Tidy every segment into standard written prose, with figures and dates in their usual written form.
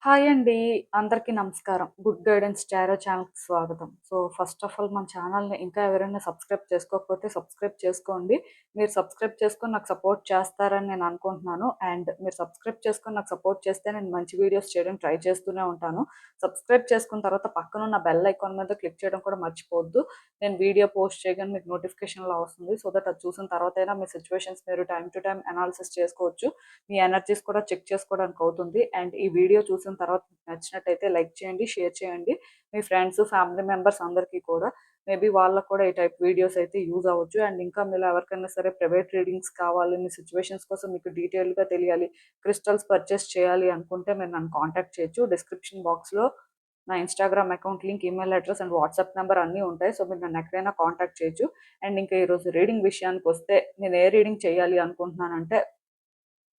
Hi అండి. అందరికీ నమస్కారం. గుడ్ గైడెన్స్ టారో ఛానల్‌కి స్వాగతం. ఫస్ట్ ఆఫ్ ఆల్ మన ఛానల్‌ని ఇంకా ఎవరైనా సబ్స్క్రైబ్ చేసుకోకపోతే సబ్స్క్రైబ్ చేసుకోండి. మీరు సబ్స్క్రైబ్ చేసుకొని నాకు సపోర్ట్ చేస్తారని నేను అనుకుంటున్నాను. అండ్ మీరు సబ్స్క్రైబ్ చేసుకొని నాకు సపోర్ట్ చేస్తే నేను మంచి వీడియోస్ చేయడానికి ట్రై చేస్తూనే ఉంటాను. సబ్స్క్రైబ్ చేసుకున్న తర్వాత పక్కనున్న బెల్ ఐకాన్ మీద క్లిక్ చేయడం కూడా మర్చిపోవద్దు. నేను వీడియో పోస్ట్ చేయగానే మీకు నోటిఫికేషన్‌లా వస్తుంది. సో దట్ అది చూసిన తర్వాతైనా మీ సిట్యుయేషన్స్ మీరు టైమ్ టు టైమ్ అనాలిసిస్ చేసుకోవచ్చు. మీ ఎనర్జీస్ కూడా చెక్ చేసుకోవడానికి అవుతుంది. అండ్ ఈ వీడియో చూసిన తర్వాత మీకు నచ్చినట్టయితే లైక్ చేయండి, షేర్ చేయండి. మీ ఫ్రెండ్స్, ఫ్యామిలీ మెంబర్స్ అందరికీ కూడా మేబీ వాళ్ళకి కూడా ఈ టైప్ వీడియోస్ అయితే యూజ్ అవ్వచ్చు. అండ్ ఇంకా మీలో ఎవరికైనా సరే ప్రైవేట్ రీడింగ్స్ కావాలి, మీ సిచ్యువేషన్స్ కోసం మీకు డీటెయిల్‌గా తెలియాలి, క్రిస్టల్స్ పర్చేస్ చేయాలి అనుకుంటే మీరు నన్ను కాంటాక్ట్ చేయొచ్చు. డిస్క్రిప్షన్ బాక్స్‌లో నా Instagram account link, email address and WhatsApp number అన్నీ ఉంటాయి. సో మీరు నన్ను ఎక్కడైనా కాంటాక్ట్ చేయొచ్చు. అండ్ ఇంకా ఈరోజు రీడింగ్ విషయానికొస్తే నేను ఏ రీడింగ్ చేయాలి అనుకుంటున్నానంటే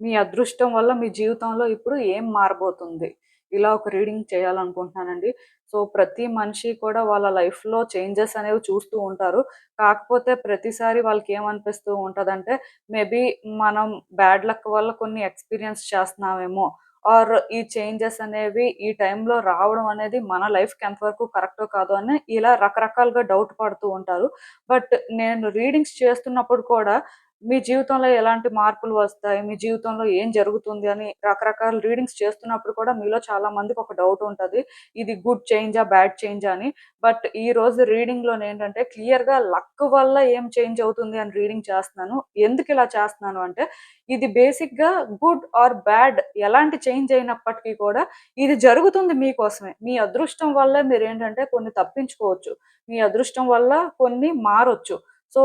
మీ అదృష్టం వల్ల మీ జీవితంలో ఇప్పుడు ఏం మారబోతుంది? ఇలా ఒక రీడింగ్ చేయాలనుకుంటున్నానండి. సో, ప్రతి మనిషి కూడా వాళ్ళ లైఫ్‌లో చేంజెస్ అనేవి చూస్తూ ఉంటారు. కాకపోతే ప్రతిసారి వాళ్ళకేమనిపిస్తూ ఉంటదంటే, మేబీ మనం బ్యాడ్ లక్ వల్ల కొన్ని ఎక్స్‌పీరియన్స్ చేస్తున్నామేమో! ఆర్ ఈ చేంజెస్ అనేవి ఈ టైంలో రావడం అనేది మన లైఫ్‌కి ఎంతవరకు కరెక్టో కాదో అని ఇలా రకరకాలుగా డౌట్ పడుతూ ఉంటారు. బట్ నేను రీడింగ్స్ చేస్తున్నప్పుడు కూడా మీ జీవితంలో ఎలాంటి మార్పులు వస్తాయి? మీ జీవితంలో ఏం జరుగుతుంది? అని రకరకాల రీడింగ్స్ చేస్తున్నప్పుడు కూడా మీలో చాలా మందికి ఒక డౌట్ ఉంటది. ఇది గుడ్ చేంజా? బ్యాడ్ చేంజా? అని. బట్ ఈరోజు రీడింగ్‌లోనేంటంటే క్లియర్‌గా లక్ వల్ల ఏం చేంజ్ అవుతుంది అని రీడింగ్ చేస్తున్నాను. ఎందుకిలా చేస్తున్నాను అంటే ఇది బేసిక్‌గా గుడ్ ఆర్ బ్యాడ్ ఎలాంటి చేంజ్ అయినప్పటికీ కూడా ఇది జరుగుతుంది మీకోసమే. మీ అదృష్టం వల్లే మీరేంటంటే కొన్ని తప్పించుకోవచ్చు. మీ అదృష్టం వల్ల కొన్ని మారొచ్చు. సో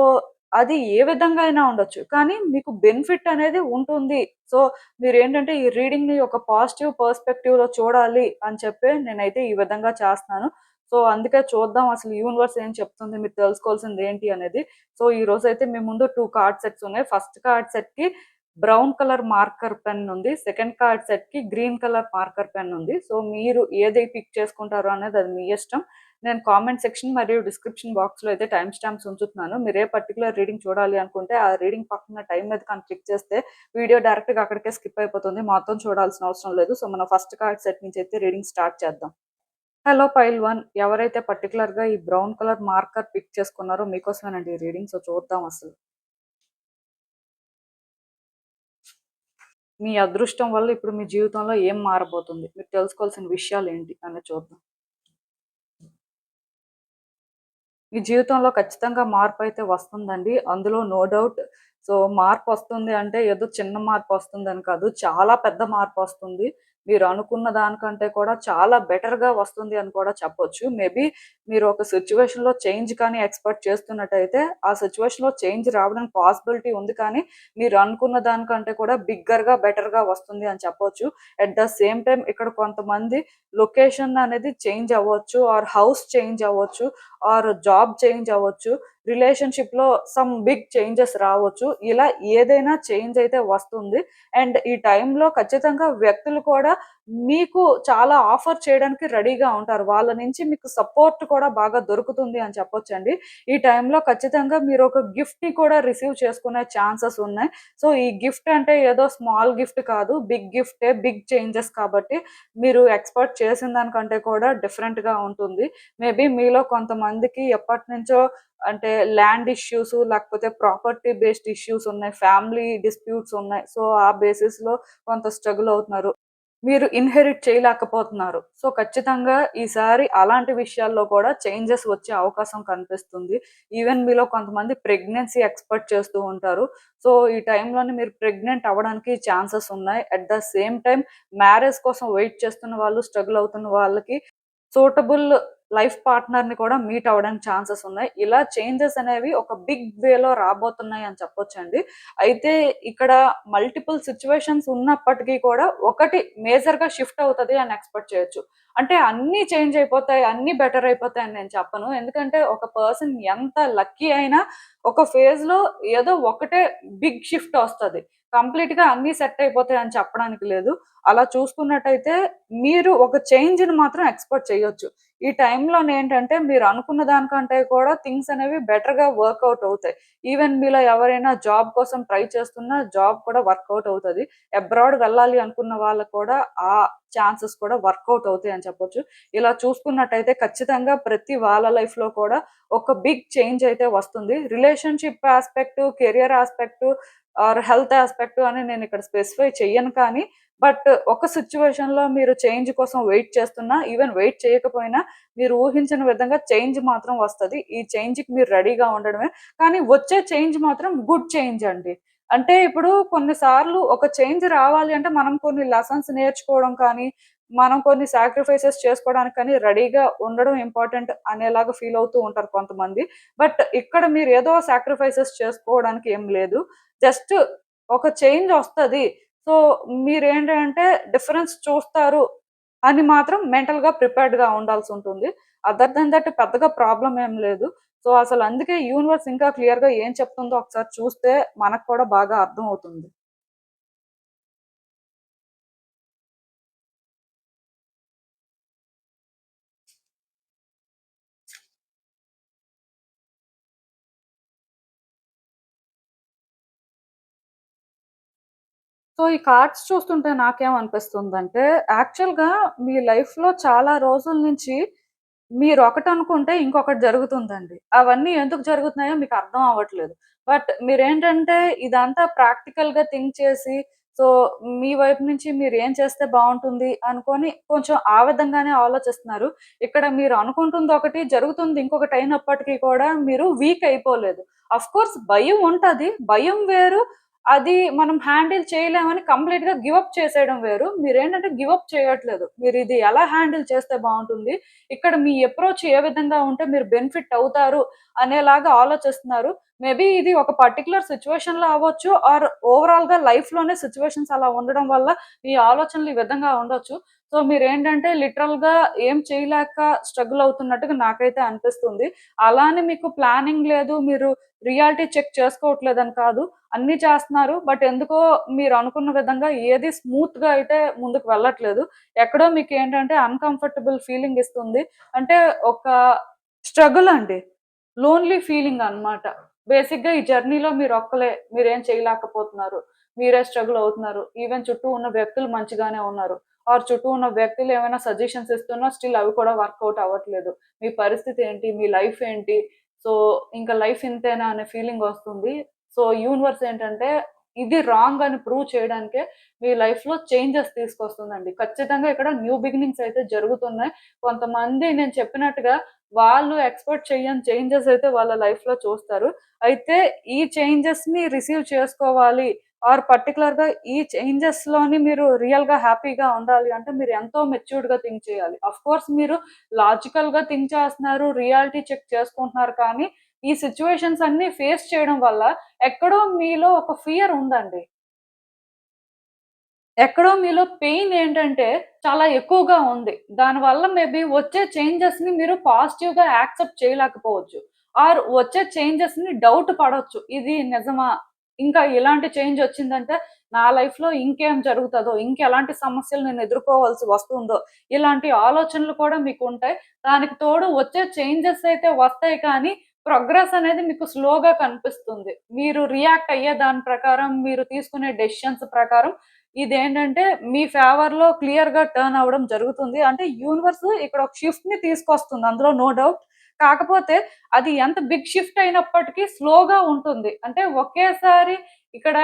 అది ఏ విధంగా అయినా ఉండొచ్చు. కానీ మీకు బెనిఫిట్ అనేది ఉంటుంది. సో, మీరేంటంటే ఈ రీడింగ్‌ని ఒక పాజిటివ్ పర్స్‌పెక్టివ్‌లో చూడాలి అని చెప్పి నేనైతే ఈ విధంగా చేస్తున్నాను. సో, అందుకే చూద్దాం అసలు యూనివర్స్ ఏం చెప్తుంది, మీరు తెలుసుకోవాల్సింది ఏంటి అనేది. సో, ఈరోజైతే మీ ముందు 2 కార్డ్ సెట్స్ ఉన్నాయి. ఫస్ట్ కార్డ్ సెట్‌కి బ్రౌన్ కలర్ మార్కర్ పెన్ ఉంది. సెకండ్ కార్డ్ సెట్‌కి గ్రీన్ కలర్ మార్కర్ పెన్ ఉంది. సో, మీరు ఏది పిక్ చేసుకుంటారో అనేది అది మీ ఇష్టం. నేను కామెంట్ సెక్షన్ మరియు డిస్క్రిప్షన్ బాక్స్‌లో అయితే టైమ్ స్టాంప్స్ ఉంచుతున్నాను. మీరు ఏ పర్టిక్యులర్ రీడింగ్ చూడాలి అనుకుంటే, ఆ రీడింగ్ పక్కన టైమ్ మీద కానీ క్లిక్ చేస్తే వీడియో డైరెక్ట్‌గా అక్కడికే స్కిప్ అయిపోతుంది. మొత్తం చూడాల్సిన అవసరం లేదు. సో, మనం ఫస్ట్ కార్డ్ సెట్ నుంచి అయితే రీడింగ్ స్టార్ట్ చేద్దాం. హలో పైల్ 1 ఎవరైతే పర్టిక్యులర్‌గా ఈ బ్రౌన్ కలర్ మార్కర్ పిక్ చేసుకున్నారో మీకోసమేనండి ఈ రీడింగ్. సో, చూద్దాం అసలు. మీ అదృష్టం వల్ల ఇప్పుడు మీ జీవితంలో ఏం మారబోతుంది? మీరు తెలుసుకోవాల్సిన విషయాలేంటి అనేది చూద్దాం. మీ జీవితంలో ఖచ్చితంగా మార్పయితే వస్తుందండి. అందులో నో డౌట్. సో, మార్పొస్తుంది అంటే ఏదో చిన్న మార్పొస్తుందని కాదు. చాలా పెద్ద మార్పొస్తుంది. మీరు అనుకున్న దానికంటే కూడా చాలా బెటర్‌గా వస్తుంది అని కూడా చెప్పొచ్చు. మేబీ మీరు ఒక సిట్యుయేషన్‌లో చేంజ్ కానీ ఎక్స్‌పెక్ట్ చేస్తున్నట్టయితే, ఆ సిట్యుయేషన్‌లో చేంజ్ రావడానికి పాసిబిలిటీ ఉంది కానీ, మీరు అనుకున్న దానికంటే కూడా బిగ్గర్‌గా, బెటర్‌గా వస్తుంది అని చెప్పొచ్చు. ఎట్ ద సేమ్ టైమ్ ఇక్కడ కొంతమంది లొకేషన్ అనేది చేంజ్ అవ్వచ్చు, ఆర్ హౌస్ చేంజ్ అవ్వచ్చు, ఆర్ జాబ్ చేంజ్ అవ్వచ్చు. రిలేషన్‌షిప్‌లో సమ్ బిగ్ చేంజెస్ రావచ్చు. ఇలా ఏదైనా చేంజ్ అయితే వస్తుంది. అండ్ ఈ టైంలో ఖచ్చితంగా వ్యక్తులు కూడా మీకు చాలా ఆఫర్ చేయడానికి రెడీగా ఉంటారు. వాళ్ళ నుంచి మీకు సపోర్ట్ కూడా బాగా దొరుకుతుంది అని చెప్పొచ్చండి. ఈ టైంలో ఖచ్చితంగా మీరు ఒక గిఫ్ట్‌ని కూడా రిసీవ్ చేసుకునే ఛాన్సెస్ ఉన్నాయి. సో, ఈ గిఫ్ట్ అంటే ఏదో స్మాల్ గిఫ్ట్ కాదు. బిగ్ గిఫ్టే, బిగ్ చేంజెస్ కాబట్టి మీరు ఎక్స్‌పెక్ట్ చేసిన దానికంటే కూడా డిఫరెంట్‌గా ఉంటుంది. మేబీ మీలో కొంతమందికి ఎప్పటినుంచో అంటే ల్యాండ్ ఇష్యూస్ లేకపోతే ప్రాపర్టీ బేస్డ్ ఇష్యూస్ ఉన్నాయి. ఫ్యామిలీ డిస్ప్యూట్స్ ఉన్నాయి. సో, ఆ బేసిస్‌లో కొంత స్ట్రగుల్ అవుతున్నారు. మీరు ఇన్‌హెరిట్ చేయలేకపోతున్నారు. సో, ఖచ్చితంగా ఈసారి అలాంటి విషయాల్లో కూడా చేంజెస్ వచ్చే అవకాశం కనిపిస్తుంది. ఈవెన్ మీలో కొంతమంది ప్రెగ్నెన్సీ ఎక్స్‌పెక్ట్ చేస్తూ ఉంటారు. సో, ఈ టైంలోనే మీరు ప్రెగ్నెంట్ అవ్వడానికి ఛాన్సెస్ ఉన్నాయి. At the same time marriage కోసం వెయిట్ చేస్తున్న వాళ్ళు, స్ట్రగుల్ అవుతున్న వాళ్ళకి సూటబుల్ లైఫ్ పార్ట్నర్‌ని కూడా మీట్ అవ్వడానికి ఛాన్సెస్ ఉన్నాయి. ఇలా చేంజెస్ అనేవి ఒక బిగ్ వేలో రాబోతున్నాయి అని చెప్పొచ్చండి. అయితే ఇక్కడ మల్టిపుల్ సిట్యుయేషన్స్ ఉన్నప్పటికీ కూడా ఒకటి మేజర్‌గా షిఫ్ట్ అవుతది అని ఎక్స్‌పెక్ట్ చేయొచ్చు. అంటే అన్నీ చేంజ్ అయిపోతాయి, అన్నీ బెటర్ అయిపోతాయి అని నేను చెప్పను. ఎందుకంటే ఒక పర్సన్ ఎంత లక్కీ అయినా ఒక ఫేజ్‌లో ఏదో ఒకటే బిగ్ షిఫ్ట్ ఒస్తది. కంప్లీట్‌గా అన్నీ సెట్ అయిపోతాయి అని చెప్పడానికి లేదు. అలా చూసుకున్నట్టయితే మీరు ఒక చేంజ్‌ని మాత్రం ఎక్స్‌పెక్ట్ చేయొచ్చు. ఈ టైంలోనేంటంటే మీరు అనుకున్న దానికంటే కూడా థింగ్స్ అనేవి బెటర్‌గా వర్కౌట్ అవుతాయి. ఈవెన్ మీలో ఎవరైనా జాబ్ కోసం ట్రై చేస్తున్నా జాబ్ కూడా వర్కౌట్ అవుతది. అబ్రాడ్ వెళ్ళాలి అనుకున్న వాళ్ళకి కూడా ఆ ఛాన్సెస్ కూడా వర్కౌట్ అవుతాయని చెప్పొచ్చు. ఇలా చూసుకున్నట్టయితే ఖచ్చితంగా ప్రతి వాళ్ళ లైఫ్‌లో కూడా ఒక బిగ్ చేంజ్ అయితే వస్తుంది. Relationship aspect, career aspect or health aspect అని నేనిక్కడ స్పెసిఫై చెయ్యను కానీ, బట్ ఒక సిట్యుయేషన్‌లో మీరు చేంజ్ కోసం వెయిట్ చేస్తున్నా, ఈవెన్ వెయిట్ చేయకపోయినా మీరు ఊహించిన విధంగా చేంజ్ మాత్రం వస్తది. ఈ చేంజ్‌కి మీరు రెడీగా ఉండడమే. కానీ వచ్చే చేంజ్ మాత్రం గుడ్ చేంజ్ అండి. అంటే ఇప్పుడు కొన్ని సార్లు ఒక చేంజ్ రావాలి అంటే మనం కొన్ని లెసన్స్ నేర్చుకోవడం కానీ, మనం కొన్ని సాక్రిఫైసెస్ చేసుకోవడానికి కానీ రెడీగా ఉండడం ఇంపార్టెంట్ అనేలాగా ఫీల్ అవుతూ ఉంటారు కొంతమంది. బట్ ఇక్కడ మీరు ఏదో సాక్రిఫైసెస్ చేసుకోవడానికి ఏం లేదు. జస్ట్ ఒక చేంజ్ ఒస్తది. సో, మీరేంటంటే డిఫరెన్స్ చూస్తారు అని మాత్రం మెంటల్‌గా ప్రిపేర్డ్‌గా ఉండాల్సుంటుంది. అదర్ దెన్ దట్ పెద్దగా ప్రాబ్లమ్ ఏం లేదు. సో, అసలందుకే యూనివర్స్ ఇంకా క్లియర్‌గా ఏం చెప్తుందో ఒకసారి చూస్తే మనకు కూడా బాగా అర్థమవుతుంది. సో, ఈ కార్డ్స్ చూస్తుంటే నాకేమనిపిస్తుందంటే, యాక్చువల్‌గా మీ లైఫ్‌లో చాలా రోజుల నుంచి మీరొకటనుకుంటే ఇంకొకటి జరుగుతుందండి. అవన్నీ ఎందుకు జరుగుతున్నాయో మీకర్థం అవ్వట్లేదు. బట్ మీరేంటంటే ఇదంతా ప్రాక్టికల్‌గా థింక్ చేసి, సో, మీ వైపు నుంచి మీరేం చేస్తే బావుంటుంది అనుకోని కొంచెం ఆ విధంగానే ఆలోచిస్తున్నారు. ఇక్కడ మీరు అనుకుంటుందొకటి, జరుగుతుంది ఇంకొకటయినప్పటికీ కూడా మీరు వీక్ అయిపోలేదు. ఆఫ్‌కోర్స్ భయం ఉంటది. భయం వేరు, అది మనం హ్యాండిల్ చేయలేమని కంప్లీట్‌గా గివ్ అప్ చేసేయడం వేరు. మీరేంటంటే గివ్ అప్ చేయట్లేదు. మీరిది ఎలా హ్యాండిల్ చేస్తే బావుంటుంది? ఇక్కడ మీ అప్రోచ్ ఏ విధంగా ఉంటే మీరు బెనిఫిట్ అవుతారు అనేలాగా ఆలోచిస్తున్నారు. మేబీ ఇది ఒక పర్టిక్యులర్ సిట్యుయేషన్‌లో అవ్వచ్చు ఆర్ ఓవరాల్‌గా లైఫ్‌లోనే సిట్యుయేషన్స్ అలా ఉండడం వల్ల ఈ ఆలోచనలు ఈ విధంగా ఉండొచ్చు. సో, మీరేంటంటే లిటరల్‌గా ఏం చేయలేక స్ట్రగుల్ అవుతున్నట్టుగా నాకైతే అనిపిస్తుంది. అలా అని మీకు ప్లానింగ్ లేదు, మీరు రియాలిటీ చెక్ చేసుకోవట్లేదని కాదు. అన్నీ చేస్తున్నారు. బట్ ఎందుకో మీరనుకున్న విధంగా ఏది స్మూత్‌గా అయితే ముందుకు వెళ్ళట్లేదు. ఎక్కడో మీకేంటంటే అన్‌కంఫర్టబుల్ ఫీలింగ్ ఇస్తుంది. అంటే ఒక స్ట్రగుల్ అండి. లోన్‌లీ ఫీలింగ్ అన్నమాట. బేసిక్‌గా ఈ జర్నీలో మీరొక్కలే. మీరేం చేయలేకపోతున్నారు. మీరే స్ట్రగుల్ అవుతున్నారు. ఈవెన్ చుట్టూ ఉన్న వ్యక్తులు మంచిగానే ఉన్నారు. ఆర్ చుట్టూ ఉన్న వ్యక్తులు ఏమైనా సజెషన్స్ ఇస్తున్నా స్టిల్ అవి కూడా వర్కౌట్ అవ్వట్లేదు. మీ పరిస్థితి ఏంటి? మీ లైఫ్ ఏంటి? సో, ఇంక లైఫ్ ఇంతేనా అనే ఫీలింగ్ వస్తుంది. సో, యూనివర్స్ ఏంటంటే ఇది రాంగ్ అని ప్రూవ్ చేయడానికే మీ లైఫ్‌లో చేంజెస్ తీసుకొస్తుందండి. ఖచ్చితంగా ఇక్కడ న్యూ బిగినింగ్స్ అయితే జరుగుతున్నాయి. కొంతమంది నేను చెప్పినట్టుగా వాళ్ళు ఎక్స్‌పెక్ట్ చెయ్యని చేంజెస్ అయితే వాళ్ళ లైఫ్‌లో చూస్తారు. అయితే ఈ చేంజెస్‌ని రిసీవ్ చేసుకోవాలి ఆర్ పర్టిక్యులర్‌గా ఈ చేంజెస్‌లోని మీరు రియల్‌గా హ్యాపీగా ఉండాలి అంటే మీరు ఎంతో మెచ్యూర్డ్‌గా థింక్ చేయాలి. ఆఫ్‌కోర్స్ మీరు లాజికల్‌గా థింక్ చేస్తున్నారు, రియాలిటీ చెక్ చేసుకుంటున్నారు కానీ ఈ సిట్యుయేషన్స్ అన్నీ ఫేస్ చేయడం వల్ల ఎక్కడో మీలో ఒక ఫియర్ ఉందండి. ఎక్కడో మీలో పెయిన్ ఏంటంటే చాలా ఎక్కువగా ఉంది. దానివల్ల మేబీ వచ్చే చేంజెస్‌ని మీరు పాజిటివ్‌గా యాక్సెప్ట్ చేయలేకపోవచ్చు. ఆర్ వచ్చే చేంజెస్‌ని డౌట్ పడొచ్చు. ఇది నిజమా? ఇంకా ఇలాంటి చేంజ్ వచ్చిందంటే నా లైఫ్‌లో ఇంకేం జరుగుతదో? ఇంకెలాంటి సమస్యలు నేను ఎదుర్కోవాల్సి వస్తుందో? ఇలాంటి ఆలోచనలు కూడా మీకుంటాయి. దానికి తోడు వచ్చే చేంజెస్ అయితే వస్తాయి కానీ ప్రోగ్రెస్ అనేది మీకు స్లోగా కనిపిస్తుంది. మీరు రియాక్ట్ అయ్యే దాని ప్రకారం, మీరు తీసుకునే డెసిషన్స్ ప్రకారం ఇదేంటంటే మీ ఫేవర్‌లో క్లియర్‌గా టర్న్ అవ్వడం జరుగుతుంది. అంటే యూనివర్స్ ఇక్కడ ఒక షిఫ్ట్‌ని తీసుకొస్తుంది. అందులో నో డౌట్. కాకపోతే అది ఎంత బిగ్ షిఫ్ట్ అయినప్పటికీ స్లోగా ఉంటుంది. అంటే ఒకేసారి ఇక్కడ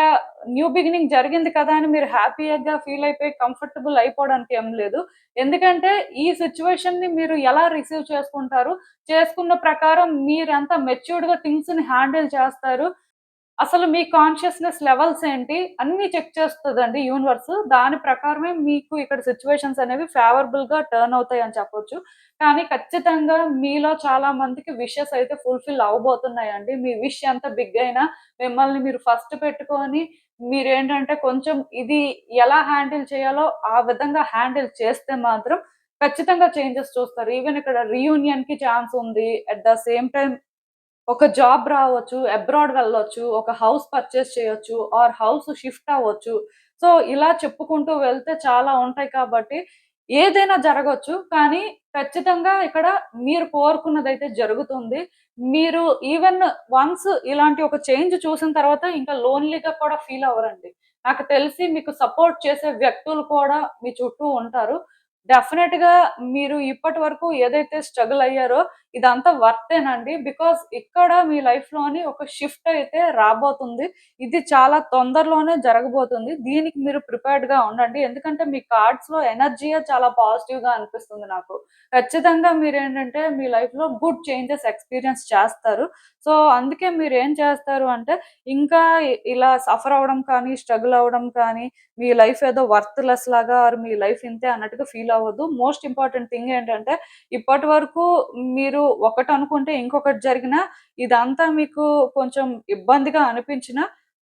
న్యూ బిగినింగ్ జరిగింది కదా! అని మీరు హ్యాపీగా ఫీల్ అయిపోయి కంఫర్టబుల్ అయిపోవడానికి ఏం లేదు. ఎందుకంటే ఈ సిట్యుయేషన్‌ని మీరు ఎలా రిసీవ్ చేసుకుంటారు, చేసుకున్న ప్రకారం మీరెంత మెచ్యూర్డ్‌గా థింగ్స్‌ని హ్యాండిల్ చేస్తారు అసలు మీ కాన్షియస్‌నెస్ లెవెల్స్ ఏంటి? అన్నీ చెక్ చేస్తదండి యూనివర్స్. దాని ప్రకారమే మీకు ఇక్కడ సిట్యుయేషన్స్ అనేవి ఫేవరబుల్‌గా టర్న్ అవుతాయని చెప్పొచ్చు. కానీ ఖచ్చితంగా మీలో చాలా మందికి విషెస్ అయితే ఫుల్‌ఫిల్ అవ్వబోతున్నాయండి. మీ విష్ ఎంత బిగ్ అయినా మిమ్మల్ని మీరు ఫస్ట్ పెట్టుకొని మీరేంటంటే కొంచెం ఇది ఎలా హ్యాండిల్ చేయాలో ఆ విధంగా హ్యాండిల్ చేస్తే మాత్రం ఖచ్చితంగా చేంజెస్ చూస్తారు. ఈవెన్ ఇక్కడ రీయూనియన్‌కి ఛాన్స్ ఉంది. అట్ ద సేమ్ టైమ్ ఒక జాబ్ రావచ్చు, అబ్రాడ్ వెళ్ళొచ్చు, ఒక హౌస్ పర్చేస్ చేయొచ్చు, ఆర్ హౌస్ షిఫ్ట్ అవ్వచ్చు. సో, ఇలా చెప్పుకుంటూ వెళ్తే చాలా ఉంటాయి కాబట్టి, ఏదైనా జరగొచ్చు. కానీ ఖచ్చితంగా ఇక్కడ మీరు కోరుకున్నదైతే జరుగుతుంది. మీరు ఈవెన్ వన్స్ ఇలాంటి ఒక చేంజ్ చూసిన తర్వాత ఇంకా లోన్‌లీగా కూడా ఫీల్ అవ్వరండి. నాకు తెలిసి మీకు సపోర్ట్ చేసే వ్యక్తులు కూడా మీ చుట్టూ ఉంటారు. డెఫినెట్‌గా మీరు ఇప్పటి వరకు ఏదైతే స్ట్రగుల్ అయ్యారో ఇదంతా వర్తేనండి. బికాజ్ ఇక్కడ మీ లైఫ్‌లోని ఒక షిఫ్ట్ అయితే రాబోతుంది. ఇది చాలా తొందరలోనే జరగబోతుంది. దీనికి మీరు ప్రిపేర్డ్‌గా ఉండండి. ఎందుకంటే మీ కార్డ్స్‌లో ఎనర్జీయే చాలా పాజిటివ్‌గా అనిపిస్తుంది నాకు. ఖచ్చితంగా మీరేంటంటే మీ లైఫ్‌లో గుడ్ చేంజెస్ ఎక్స్‌పీరియన్స్ చేస్తారు. సో, అందుకే మీరేం చేస్తారు అంటే ఇంకా ఇలా సఫర్ అవ్వడం కానీ, స్ట్రగుల్ అవ్వడం కానీ, మీ లైఫ్ ఏదో వర్త్‌లెస్ లాగా ఆర్ మీ లైఫ్ ఇంతే అన్నట్టుగా ఫీల్ అవ్వద్దు. మోస్ట్ ఇంపార్టెంట్ థింగ్ ఏంటంటే ఇప్పటి వరకు మీరు ఒకటనుకుంటే ఇంకొకటి జరిగినా ఇదంతా మీకు కొంచెం ఇబ్బందిగా అనిపించినా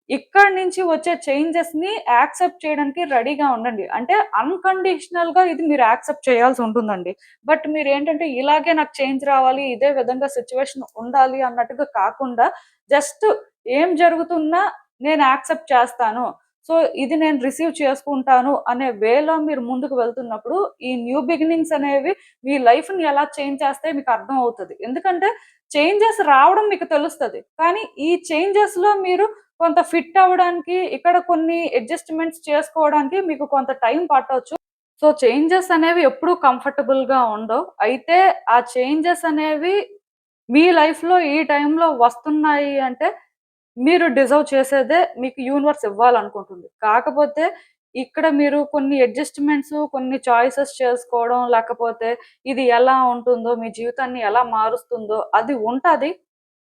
ఇక్కడి నుంచి వచ్చే చేంజెస్‌ని యాక్సెప్ట్ చేయడానికి రెడీగా ఉండండి. అంటే అన్‌కండిషనల్‌గా ఇది మీరు యాక్సెప్ట్ చేయాల్సి ఉంటుందండి. బట్ మీరేంటంటే ఇలాగే నాకు చేంజ్ రావాలి, ఇదే విధంగా సిట్యుయేషన్ ఉండాలి అన్నట్టుగా కాకుండా జస్ట్ ఏం జరుగుతున్నా నేను యాక్సెప్ట్ చేస్తాను. సో, ఇది నేను రిసీవ్ చేసుకుంటాను అనే వేలో మీరు ముందుకు వెళ్తున్నప్పుడు ఈ న్యూ బిగినింగ్స్ అనేవి మీ లైఫ్‌ని ఎలా చేంజ్ చేస్తాయో మీకు అర్థమవుతది. ఎందుకంటే చేంజెస్ రావడం మీకు తెలుస్తది. కానీ ఈ చేంజెస్‌లో మీరు కొంత ఫిట్ అవ్వడానికి, ఇక్కడ కొన్ని అడ్జస్ట్‌మెంట్స్ చేసుకోవడానికి మీకు కొంత టైం పట్టొచ్చు. సో, చేంజెస్ అనేవి ఎప్పుడూ కంఫర్టబుల్‌గా ఉండవు. అయితే ఆ చేంజెస్ అనేవి మీ లైఫ్‌లో ఈ టైంలో వస్తున్నాయి అంటే, మీరు డిజర్వ్ చేసేదే మీకు యూనివర్స్ ఇవ్వాలనుకుంటుంది. కాకపోతే ఇక్కడ మీరు కొన్ని అడ్జస్ట్‌మెంట్స్, కొన్ని చాయిసెస్ చేసుకోవడం, లేకపోతే ఇది ఎలా ఉంటుందో, మీ జీవితాన్ని ఎలా మారుస్తుందో అది ఉంటది.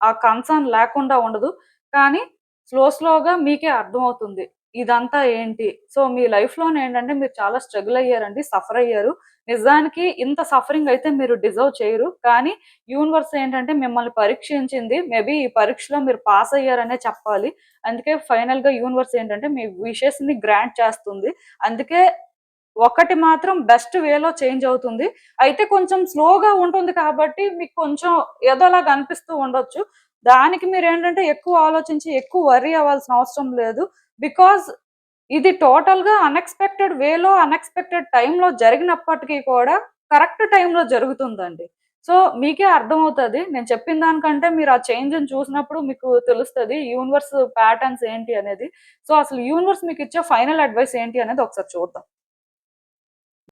ఆ కన్సర్న్ లేకుండా ఉండదు. కానీ స్లోగా మీకే అర్థమవుతుంది. ఇదంతా ఏంటి? సో, మీ లైఫ్‌లోనేంటంటే మీరు చాలా స్ట్రగుల్ అయ్యారండి. సఫర్ అయ్యారు. నిజానికి ఇంత సఫరింగ్ అయితే మీరు డిజర్వ్ చేయరు. కానీ యూనివర్స్ ఏంటంటే మిమ్మల్ని పరీక్షించింది. మేబీ ఈ పరీక్షలో మీరు పాస్ అయ్యారనే చెప్పాలి. అందుకే ఫైనల్‌గా యూనివర్స్ ఏంటంటే మీ విషెస్‌ని గ్రాంట్ చేస్తుంది. అందుకే ఒకటి మాత్రం బెస్ట్ వేలో చేంజ్ అవుతుంది. అయితే కొంచెం స్లోగా ఉంటుంది కాబట్టి మీకు కొంచెం ఏదోలాగా అనిపిస్తూ ఉండొచ్చు. దానికి మీరేంటంటే ఎక్కువ ఆలోచించి ఎక్కువ వర్రీ అవ్వాల్సిన అవసరం లేదు. బికాజ్ ఇది టోటల్‌గా అన్‌ఎక్స్‌పెక్టెడ్ వేలో, అన్‌ఎక్స్‌పెక్టెడ్ టైమ్‌లో జరిగినప్పటికీ కూడా కరెక్ట్ టైమ్‌లో జరుగుతుందండి. సో, మీకే అర్థమవుతది. నేను చెప్పిన దానికంటే మీరు ఆ చేంజ్‌ని చూసినప్పుడు మీకు తెలుస్తది. యూనివర్స్ ప్యాటర్న్స్ ఏంటి అనేది. సో, అసలు యూనివర్స్ మీకిచ్చే ఫైనల్ అడ్వైస్ ఏంటి అనేది ఒకసారి చూద్దాం.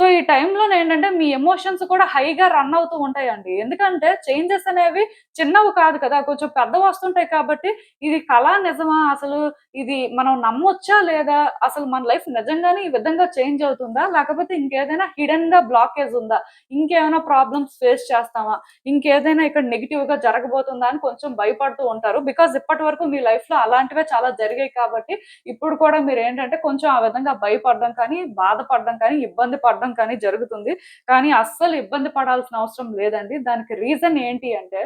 సో, ఈ టైంలోనేంటంటే మీ ఎమోషన్స్ కూడా హైగా రన్ అవుతూ ఉంటాయండి. ఎందుకంటే చేంజెస్ అనేవి చిన్నవి కాదు కదా! కొంచెం పెద్దవొస్తుంటాయి కాబట్టి ఇది కలా నిజమా? అసలు ఇది మనం నమ్మొచ్చా లేదా? అసలు మన లైఫ్ నిజంగానే ఈ విధంగా చేంజ్ అవుతుందా? లేకపోతే ఇంకేదైనా హిడెన్‌గా బ్లాకేజ్ ఉందా? ఇంకేమైనా ప్రాబ్లమ్స్ ఫేస్ చేస్తామా? ఇంకేదైనా ఇక్కడ నెగెటివ్‌గా జరగబోతుందా? అని కొంచెం భయపడుతూ ఉంటారు. బికాజ్ ఇప్పటి వరకు మీ లైఫ్‌లో అలాంటివే చాలా జరిగాయి కాబట్టి ఇప్పుడు కూడా మీరేంటంటే కొంచెం ఆ విధంగా భయపడడం కానీ, బాధపడడం కానీ, ఇబ్బంది పడడం కానీ జరుగుతుంది. కానీ అస్సలు ఇబ్బంది పడాల్సిన అవసరం లేదండి. దానికి రీజన్ ఏంటి అంటే,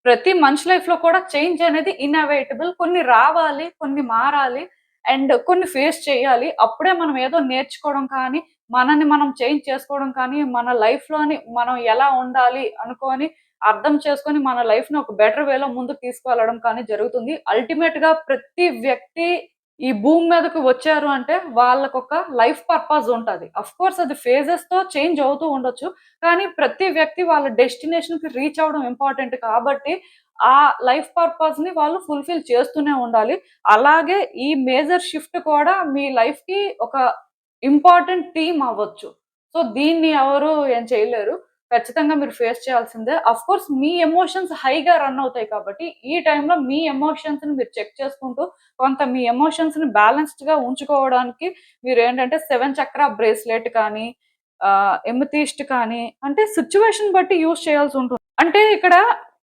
ప్రతి మనిషి లైఫ్‌లో కూడా చేంజ్ అనేది ఇన్‌ఎవిటబుల్. కొన్ని రావాలి, కొన్ని మారాలి అండ్ కొన్ని ఫేస్ చేయాలి. అప్పుడే మనం ఏదో నేర్చుకోవడం కానీ, మనల్ని మనం చేంజ్ చేసుకోవడం కానీ, మన లైఫ్‌లోని మనం ఎలా ఉండాలి అనుకోని అర్థం చేసుకొని మన లైఫ్‌ని ఒక బెటర్ వేలో ముందుకు తీసుకెళ్లడం కానీ జరుగుతుంది. అల్టిమేట్‌గా ప్రతి వ్యక్తి ఈ భూమి మీదకి వచ్చారు అంటే వాళ్ళకొక లైఫ్ పర్పస్ ఉంటది. అఫ్‌కోర్స్ అది ఫేజెస్‌తో చేంజ్ అవుతూ ఉండొచ్చు. కానీ ప్రతి వ్యక్తి వాళ్ళ డెస్టినేషన్‌కి రీచ్ అవ్వడం ఇంపార్టెంట్ కాబట్టి, ఆ లైఫ్ పర్పస్‌ని వాళ్ళు ఫుల్‌ఫిల్ చేస్తూనే ఉండాలి. అలాగే ఈ మేజర్ షిఫ్ట్ కూడా మీ లైఫ్‌కి ఒక ఇంపార్టెంట్ థీమ్ అవ్వచ్చు. సో, దీన్ని ఎవరు ఏం చేయలేరు. ఖచ్చితంగా మీరు ఫేస్ చేయాల్సిందే. అఫ్‌కోర్స్ మీ ఎమోషన్స్ హైగా రన్ అవుతాయి కాబట్టి, ఈ టైంలో మీ ఎమోషన్స్‌ని మీరు చెక్ చేసుకుంటూ, కొంత మీ ఎమోషన్స్‌ని బ్యాలెన్స్‌డ్‌గా ఉంచుకోవడానికి మీరేంటంటే 7 చక్ర బ్రేస్లెట్ కానీ, ఎమెథిస్ట్ కానీ అంటే సిట్యుయేషన్ బట్టి యూజ్ చేయాల్సుంటుంది. అంటే ఇక్కడ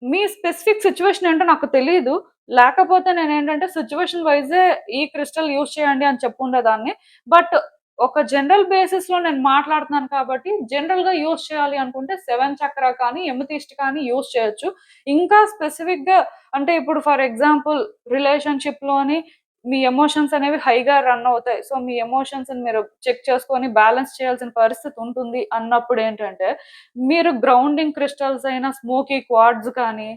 మీ స్పెసిఫిక్ సిట్యుయేషన్ ఏంటో నాకు తెలీదు. లేకపోతే నేనేంటంటే సిట్యుయేషన్ వైజే ఈ క్రిస్టల్ యూజ్ చేయండి అని చెప్పుండేదాన్ని. బట్ ఒక జనరల్ బేసిస్‌లో నేను మాట్లాడుతున్నాను కాబట్టి, జనరల్‌గా యూజ్ చేయాలి అనుకుంటే 7 చక్ర కానీ, ఎమెథిస్ట్ కానీ యూజ్ చేయొచ్చు. ఇంకా స్పెసిఫిక్‌గా అంటే ఇప్పుడు ఫర్ ఎగ్జాంపుల్ రిలేషన్‌షిప్‌లోని మీ ఎమోషన్స్ అనేవి హైగా రన్ అవుతాయి. సో, మీ ఎమోషన్స్‌ని మీరు చెక్ చేసుకొని బ్యాలెన్స్ చేయాల్సిన పరిస్థితి ఉంటుంది అన్నప్పుడేంటంటే, మీరు గ్రౌండింగ్ క్రిస్టల్స్ అయిన స్మోకీ క్వార్ట్జ్ కానీ,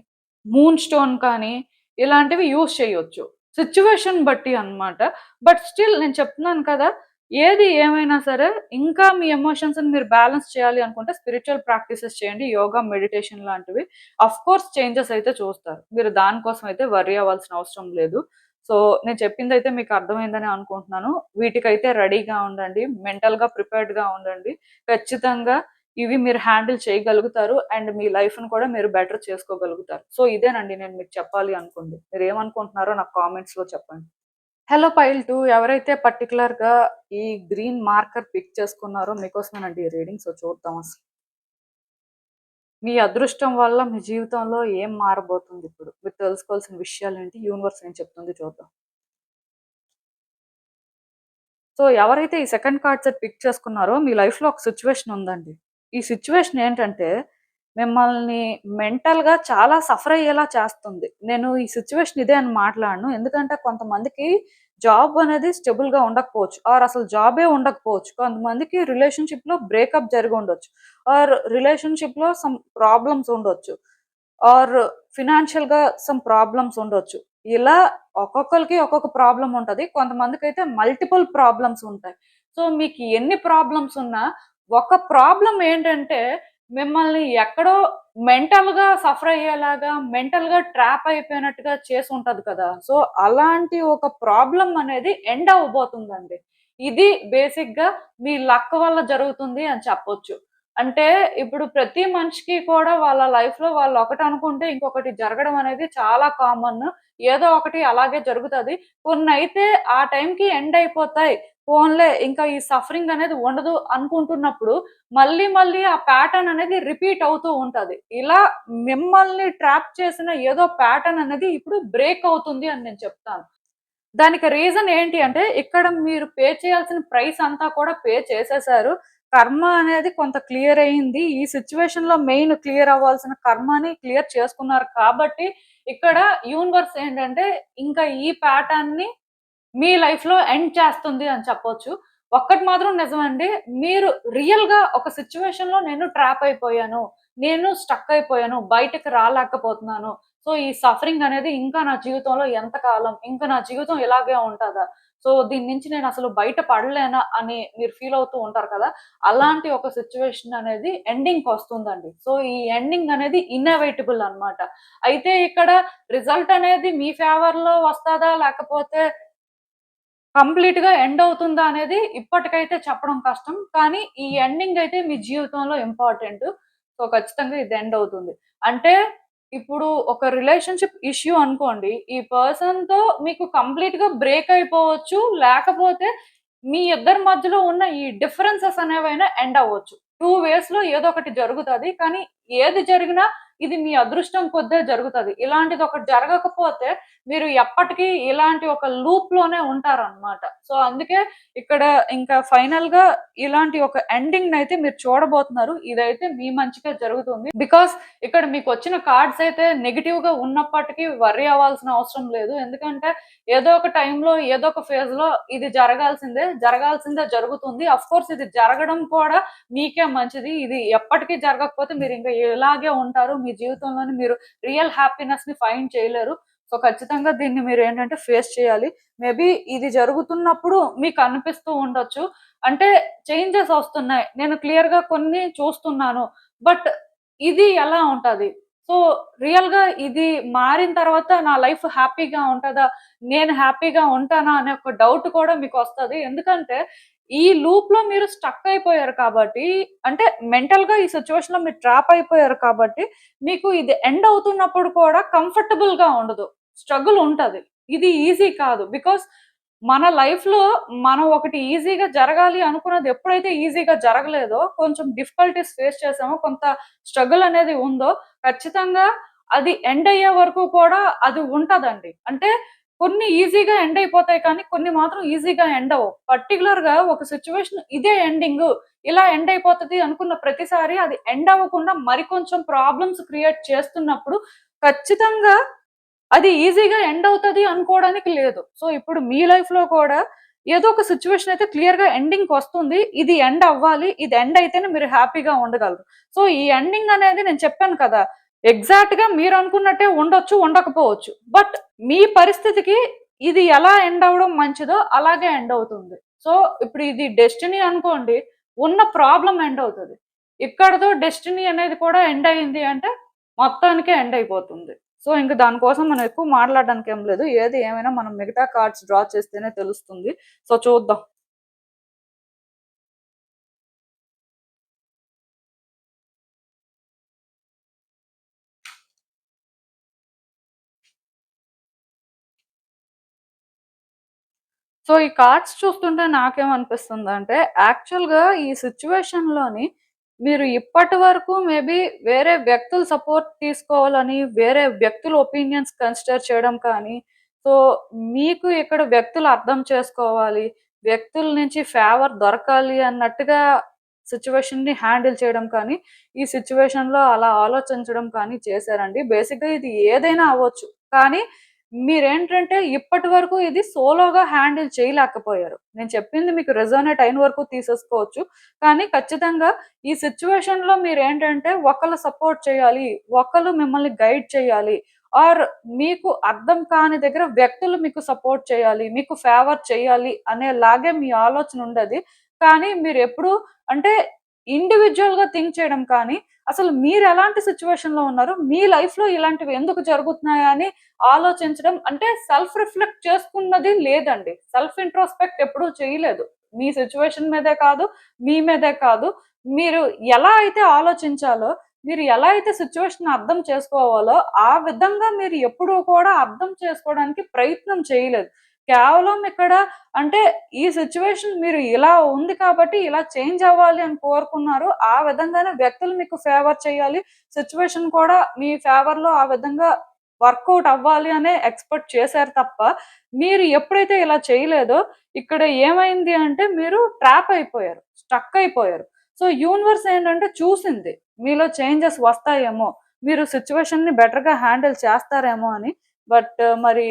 మూన్ స్టోన్ కానీ ఇలాంటివి యూజ్ చేయొచ్చు. సిట్యుయేషన్ బట్టి అన్నమాట. బట్ స్టిల్ నేను చెప్తున్నాను కదా! ఏది ఏమైనా సరే ఇంకా మీ ఎమోషన్స్‌ని మీరు బ్యాలెన్స్ చేయాలి అనుకుంటే స్పిరిచ్యువల్ ప్రాక్టీసెస్ చేయండి. యోగా, మెడిటేషన్ లాంటివి. ఆఫ్‌కోర్స్ చేంజెస్ అయితే చూస్తారు. మీరు దానికోసం అయితే వర్రీ అవ్వాల్సిన అవసరం లేదు. సో, నేను చెప్పిందైతే మీకు అర్థమైందని అనుకుంటున్నాను. వీటికైతే రెడీగా ఉండండి. మెంటల్‌గా ప్రిపేర్డ్‌గా ఉండండి. ఖచ్చితంగా ఇవి మీరు హ్యాండిల్ చేయగలుగుతారు. అండ్ మీ లైఫ్‌ని కూడా మీరు బెటర్ చేసుకోగలుగుతారు. సో, ఇదేనండి నేను మీకు చెప్పాలి అనుకుంది. మీరేమనుకుంటున్నారో నాకు కామెంట్స్‌లో చెప్పండి. హలో పైల్ 2 ఎవరైతే పర్టిక్యులర్‌గా ఈ గ్రీన్ మార్కర్ పిక్ చేసుకున్నారో మీకోసమేనండి ఈ రీడింగ్. సో, చూద్దాం అసలు. మీ అదృష్టం వల్ల మీ జీవితంలో ఏం మారబోతుంది ఇప్పుడు? మీరు తెలుసుకోవాల్సిన విషయాలేంటి? యూనివర్స్ ఏం చెప్తుంది చూద్దాం. సో, ఎవరైతే ఈ సెకండ్ కార్డ్ సెట్ పిక్ చేసుకున్నారో మీ లైఫ్‌లో ఒక సిట్యుయేషన్ ఉందండి. ఈ సిట్యుయేషన్ ఏంటంటే మిమ్మల్ని మెంటల్‌గా చాలా సఫర్ అయ్యేలా చేస్తుంది. నేను ఈ సిట్యుయేషన్ ఇదే అని మాట్లాడను. ఎందుకంటే కొంతమందికి జాబ్ అనేది స్టేబుల్‌గా ఉండకపోవచ్చు. ఆర్ అసలు జాబే ఉండకపోవచ్చు. కొంతమందికి రిలేషన్‌షిప్‌లో బ్రేకప్ జరిగి ఉండొచ్చు. ఆర్ రిలేషన్‌షిప్‌లో సమ్ ప్రాబ్లమ్స్ ఉండొచ్చు. ఆర్ ఫినాన్షియల్‌గా సమ్ ప్రాబ్లమ్స్ ఉండొచ్చు. ఇలా ఒక్కొక్కళ్ళకి ఒక్కొక్క ప్రాబ్లమ్ ఉంటది. కొంతమందికైతే మల్టిపుల్ ప్రాబ్లమ్స్ ఉంటాయి. సో, మీకు ఎన్ని ప్రాబ్లమ్స్ ఉన్నా ఒక ప్రాబ్లమ్ ఏంటంటే మిమ్మల్ని ఎక్కడో మెంటల్‌గా సఫర్ అయ్యేలాగా, మెంటల్‌గా ట్రాప్ అయిపోయినట్టుగా చేసుంటది కదా! సో, అలాంటి ఒక ప్రాబ్లమ్ అనేది ఎండ్ అవ్వబోతుందండి. ఇది బేసిక్‌గా మీ లక్ వల్ల జరుగుతుంది అని చెప్పొచ్చు. అంటే ఇప్పుడు ప్రతి మనిషికి కూడా వాళ్ళ లైఫ్‌లో వాళ్ళు ఒకటనుకుంటే ఇంకొకటి జరగడం అనేది చాలా కామన్. ఏదో ఒకటి అలాగే జరుగుతది. కొన్నైతే ఆ టైంకి ఎండ్ అయిపోతాయి. పోన్లే ఇంకా ఈ సఫరింగ్ అనేది ఉండదు అనుకుంటున్నప్పుడు, మళ్ళీ మళ్ళీ ఆ ప్యాటర్న్ అనేది రిపీట్ అవుతూ ఉంటది. ఇలా మిమ్మల్ని ట్రాప్ చేసిన ఏదో ప్యాటర్న్ అనేది ఇప్పుడు బ్రేక్ అవుతుంది అని నేను చెప్తాను. దానికి రీజన్ ఏంటి అంటే, ఇక్కడ మీరు పే చేయాల్సిన ప్రైస్ అంతా కూడా పే చేసేసారు. కర్మ అనేది కొంత క్లియర్ అయింది. ఈ సిట్యుయేషన్‌లో మెయిన్ క్లియర్ అవ్వాల్సిన కర్మని క్లియర్ చేసుకున్నారు కాబట్టి, ఇక్కడ యూనివర్స్ ఏంటంటే, ఇంకా ఈ ప్యాటర్న్‌ని మీ లైఫ్‌లో ఎండ్ చేస్తుంది అని చెప్పొచ్చు. ఒక్కటి మాత్రం నిజమండి. మీరు రియల్‌గా ఒక సిట్యుయేషన్‌లో నేను ట్రాప్ అయిపోయాను. నేను స్టక్ అయిపోయాను. బయటకి రాలేకపోతున్నాను. సో, ఈ సఫరింగ్ అనేది ఇంకా నా జీవితంలో ఎంతకాలం? ఇంకా నా జీవితం ఇలాగే ఉంటదా? సో, దీని నుంచి నేనసలు బయట పడలేనా అని మీరు ఫీల్ అవుతూ ఉంటారు కదా! అలాంటి ఒక సిట్యుయేషన్ అనేది ఎండింగ్‌కొస్తుందండి. సో, ఈ ఎండింగ్ అనేది ఇన్నెవిటబుల్ అన్నమాట. అయితే ఇక్కడ రిజల్ట్ అనేది మీ ఫేవర్‌లో వస్తదా? లేకపోతే కంప్లీట్‌గా ఎండ్ అవుతుందా అనేది ఇప్పటికైతే చెప్పడం కష్టం. కానీ ఈ ఎండింగ్ అయితే మీ జీవితంలో ఇంపార్టెంట్. సో, ఖచ్చితంగా ఇది ఎండ్ అవుతుంది. అంటే ఇప్పుడు ఒక రిలేషన్‌షిప్ ఇష్యూ అనుకోండి. ఈ పర్సన్‌తో మీకు కంప్లీట్‌గా బ్రేక్ అయిపోవచ్చు. లేకపోతే మీ ఇద్దరి మధ్యలో ఉన్న ఈ డిఫరెన్సెస్ అనేవైనా ఎండ్ అవ్వచ్చు. 2 వేస్‌లో ఏదో ఒకటి జరుగుతది. కానీ ఏది జరిగినా ఇది మీ అదృష్టం కొద్దే జరుగుతది. ఇలాంటిది ఒకటి జరగకపోతే మీరు ఎప్పటికీ ఇలాంటి ఒక లూప్‌లోనే ఉంటారనమాట. సో, అందుకే ఇక్కడ ఇంకా ఫైనల్‌గా ఇలాంటి ఒక ఎండింగ్‌నైతే మీరు చూడబోతున్నారు. ఇదైతే మీ మంచికే జరుగుతుంది. బికాజ్ ఇక్కడ మీకొచ్చిన కార్డ్స్ అయితే నెగెటివ్‌గా ఉన్నప్పటికీ వర్రీ అవ్వాల్సిన అవసరం లేదు. ఎందుకంటే ఏదో ఒక టైంలో, ఏదో ఒక ఫేజ్‌లో ఇది జరగాల్సిందే, జరగాల్సిందే జరుగుతుంది. ఆఫ్‌కోర్స్ ఇది జరగడం కూడా మీకే మంచిది. ఇది ఎప్పటికీ జరగకపోతే మీరింక ఇలాగే ఉంటారు. మీ జీవితంలోని మీరు రియల్ హ్యాపీనెస్‌ని ఫైండ్ చేయలేరు. సో, ఖచ్చితంగా దీన్ని మీరేంటంటే ఫేస్ చేయాలి. మేబీ ఇది జరుగుతున్నప్పుడు మీకనిపిస్తూ ఉండొచ్చు. అంటే చేంజెస్ ఒస్తున్నాయి. నేను క్లియర్‌గా కొన్ని చూస్తున్నాను. బట్ ఇది ఎలా ఉంటది? సో, రియల్‌గా ఇది మారిన తర్వాత నా లైఫ్ హ్యాపీగా ఉంటదా? నేను హ్యాపీగా ఉంటానా? అనే ఒక డౌట్ కూడా మీకొస్తది. ఎందుకంటే ఈ లూప్‌లో మీరు స్టక్ అయిపోయారు కాబట్టి అంటే మెంటల్‌గా ఈ సిట్యుయేషన్‌లో మీరు ట్రాప్ అయిపోయారు కాబట్టి మీకు ఇది ఎండ్ అవుతున్నప్పుడు కూడా కంఫర్టబుల్‌గా ఉండదు. స్ట్రగుల్ ఉంటది. ఇది ఈజీ కాదు. బికాజ్ మన లైఫ్‌లో మనం ఒకటి ఈజీగా జరగాలి అనుకున్నది ఎప్పుడైతే ఈజీగా జరగలేదో, కొంచెం డిఫికల్టీస్ ఫేస్ చేసామో, కొంత స్ట్రగుల్ అనేది ఉందో, ఖచ్చితంగా అది ఎండ్ అయ్యే వరకు కూడా అది ఉంటదండి. అంటే కొన్ని ఈజీగా ఎండ్ అయిపోతాయి కానీ, కొన్ని మాత్రం ఈజీగా ఎండ్ అవ్వవు. పర్టిక్యులర్‌గా ఒక సిట్యుయేషన్ ఇదే ఎండింగు, ఇలా ఎండ్ అయిపోతది అనుకున్న ప్రతిసారి అది ఎండ్ అవ్వకుండా మరికొంచెం ప్రాబ్లమ్స్ క్రియేట్ చేస్తున్నప్పుడు ఖచ్చితంగా అది ఈజీగా ఎండ్ అవుతది అనుకోవడానికి లేదు. సో, ఇప్పుడు మీ లైఫ్‌లో కూడా ఏదో ఒక సిట్యుయేషన్ అయితే క్లియర్‌గా ఎండింగ్‌కొస్తుంది. ఇది ఎండ్ అవ్వాలి. ఇది ఎండ్ అయితేనే మీరు హ్యాపీగా ఉండగలరు. సో, ఈ ఎండింగ్ అనేది నేను చెప్పాను కదా! ఎగ్జాక్ట్‌గా మీరనుకున్నట్టే ఉండొచ్చు, ఉండకపోవచ్చు. బట్ మీ పరిస్థితికి ఇది ఎలా ఎండ్ అవ్వడం మంచిదో అలాగే ఎండ్ అవుతుంది. సో ఇప్పుడు ఇది డెస్టినీ అనుకోండి, ఉన్న ప్రాబ్లమ్ ఎండ్ అవుతది. ఇక్కడితో డెస్టినీ అనేది కూడా ఎండ్ అయింది అంటే మొత్తానికే ఎండ్ అయిపోతుంది. సో ఇంక దాని కోసం మనం ఎక్కువ మాట్లాడడానికి ఏం లేదు. ఏది ఏమైనా మనం మిగతా కార్డ్స్ డ్రా చేస్తేనే తెలుస్తుంది. సో చూద్దాం. సో ఈ కార్డ్స్ చూస్తుంటే నాకేమనిపిస్తుందంటే, యాక్చువల్‌గా ఈ సిట్యుయేషన్‌లోని మీరు ఇప్పటి వరకు మేబీ వేరే వ్యక్తుల సపోర్ట్ తీసుకోవాలని, వేరే వ్యక్తుల ఒపీనియన్స్ కన్సిడర్ చేయడం కానీ, సో మీకు ఇక్కడ వ్యక్తులు అర్థం చేసుకోవాలి, వ్యక్తుల నుంచి ఫేవర్ దొరకాలి అన్నట్టుగా సిట్యుయేషన్‌ని హ్యాండిల్ చేయడం కానీ, ఈ సిట్యుయేషన్‌లో అలా ఆలోచించడం కానీ చేశారండి. బేసిక్‌గా ఇది ఏదైనా అవ్వచ్చు. కానీ మీరేంటంటే ఇప్పటి వరకు ఇది సోలోగా హ్యాండిల్ చేయలేకపోయారు. నేను చెప్పింది మీకు రెజోనేట్ అయిన వరకు తీసేసుకోవచ్చు. కానీ ఖచ్చితంగా ఈ సిట్యుయేషన్‌లో మీరేంటంటే ఒకళ్ళ సపోర్ట్ చేయాలి. ఒకళ్ళు మిమ్మల్ని గైడ్ చేయాలి. ఆర్ మీకు అర్థం కాని దగ్గర వ్యక్తులు మీకు సపోర్ట్ చేయాలి. మీకు ఫేవర్ చేయాలి అనేలాగే మీ ఆలోచన ఉండేది. కానీ మీరెప్పుడు అంటే ఇండివిడ్యుయల్‌గా థింక్ చేయడం కానీ, అసలు మీరెలాంటి సిట్యుయేషన్‌లో ఉన్నారు? మీ లైఫ్‌లో ఇలాంటివి ఎందుకు జరుగుతున్నాయా అని ఆలోచించడం అంటే సెల్ఫ్ రిఫ్లెక్ట్ చేసుకున్నది లేదండి. సెల్ఫ్ ఇంట్రోస్పెక్ట్ ఎప్పుడూ చేయలేదు. మీ సిట్యుయేషన్ మీదే కాదు, మీ మీదే కాదు. మీరు ఎలా అయితే ఆలోచించాలో, మీరు ఎలా అయితే సిట్యుయేషన్‌ని అర్థం చేసుకోవాలో, ఆ విధంగా మీరు ఎప్పుడూ కూడా అర్థం చేసుకోవడానికి ప్రయత్నం చేయలేదు. కేవలం ఇక్కడ అంటే ఈ సిట్యుయేషన్ మీరు ఇలా ఉంది కాబట్టి ఇలా చేంజ్ అవ్వాలి అని కోరుకున్నారు. ఆ విధంగానే వ్యక్తులు మీకు ఫేవర్ చేయాలి. సిట్యుయేషన్ కూడా మీ ఫేవర్‌లో ఆ విధంగా వర్కౌట్ అవ్వాలి అనే ఎక్స్‌పెక్ట్ చేశారు తప్ప, మీరు ఎప్పుడైతే ఇలా చేయలేదో, ఇక్కడ ఏమైంది అంటే మీరు ట్రాప్ అయిపోయారు. స్టక్ అయిపోయారు. సో, యూనివర్స్ ఏంటంటే చూసింది. మీలో చేంజెస్ వస్తాయేమో, మీరు సిట్యుయేషన్‌ని బెటర్‌గా హ్యాండిల్ చేస్తారేమో అని. బట్ మరి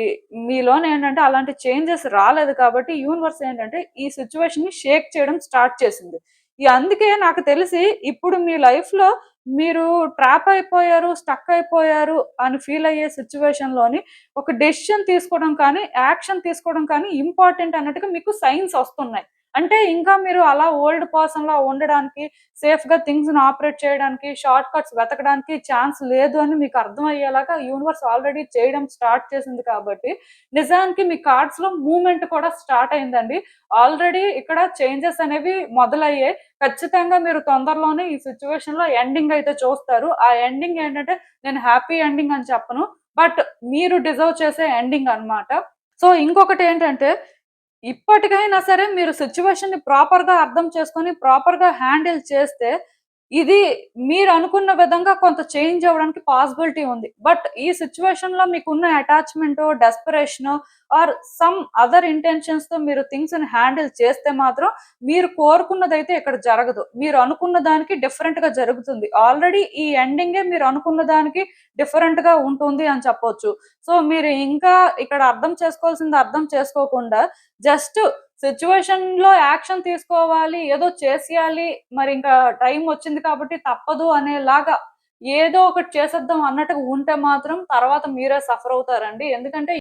మీలోనేంటంటే అలాంటి చేంజెస్ రాలేదు కాబట్టి యూనివర్స్ ఏంటంటే ఈ సిట్యుయేషన్‌ని షేక్ చేయడం స్టార్ట్ చేసింది. అందుకే నాకు తెలిసి ఇప్పుడు మీ లైఫ్‌లో మీరు ట్రాప్ అయిపోయారు, స్టక్ అయిపోయారు అని ఫీల్ అయ్యే సిట్యుయేషన్‌లోని ఒక డెసిషన్ తీసుకోవడం కానీ, యాక్షన్ తీసుకోవడం కానీ ఇంపార్టెంట్ అన్నట్టుగా మీకు సైన్స్ వస్తున్నాయి. అంటే ఇంకా మీరు అలా ఓల్డ్ పర్సన్‌లా ఉండడానికి, సేఫ్‌గా థింగ్స్‌ని ఆపరేట్ చేయడానికి, షార్ట్ కట్స్ వెతకడానికి ఛాన్స్ లేదు అని మీకు అర్థమయ్యేలాగా యూనివర్స్ ఆల్రెడీ చేయడం స్టార్ట్ చేసింది కాబట్టి, నిజానికి మీ కార్డ్స్‌లో మూవ్‌మెంట్ కూడా స్టార్ట్ అయిందండి. ఆల్రెడీ ఇక్కడ చేంజెస్ అనేవి మొదలయ్యాయి. ఖచ్చితంగా మీరు తొందరలోనే ఈ సిట్యుయేషన్‌లో ఎండింగ్ అయితే చూస్తారు. ఆ ఎండింగ్ ఏంటంటే నేను హ్యాపీ ఎండింగ్ అని చెప్పను. బట్ మీరు డిజర్వ్ చేసే ఎండింగ్ అన్నమాట. సో, ఇంకొకటేంటంటే ఇప్పటికైనా సరే మీరు సిట్యుయేషన్‌ని ప్రాపర్‌గా అర్థం చేసుకొని, ప్రాపర్‌గా హ్యాండిల్ చేస్తే, ఇది మీరనుకున్న విధంగా కొంత చేంజ్ అవ్వడానికి పాసిబిలిటీ ఉంది. బట్ ఈ సిట్యుయేషన్‌లో మీకున్న అటాచ్‌మెంటో, డెస్పరేషనో ఆర్ సమ్ అదర్ ఇంటెన్షన్స్‌తో మీరు థింగ్స్‌ని హ్యాండిల్ చేస్తే మాత్రం మీరు కోరుకున్నదైతే ఇక్కడ జరగదు. మీరు అనుకున్న దానికి డిఫరెంట్‌గా జరుగుతుంది. ఆల్రెడీ ఈ ఎండింగే మీరు అనుకున్న దానికి డిఫరెంట్‌గా ఉంటుంది అని చెప్పొచ్చు. సో, మీరు ఇంకా ఇక్కడ అర్థం చేసుకోవాల్సింది అర్థం చేసుకోకుండా జస్ట్ సిట్యుయేషన్‌లో యాక్షన్ తీసుకోవాలి, ఏదో చేసేయాలి, మరింకా టైం వచ్చింది కాబట్టి తప్పదు అనేలాగా ఏదో ఒకటి చేసేద్దాం అన్నట్టుగా ఉంటే మాత్రం తర్వాత మీరే సఫర్ అవుతారండి. ఎందుకంటే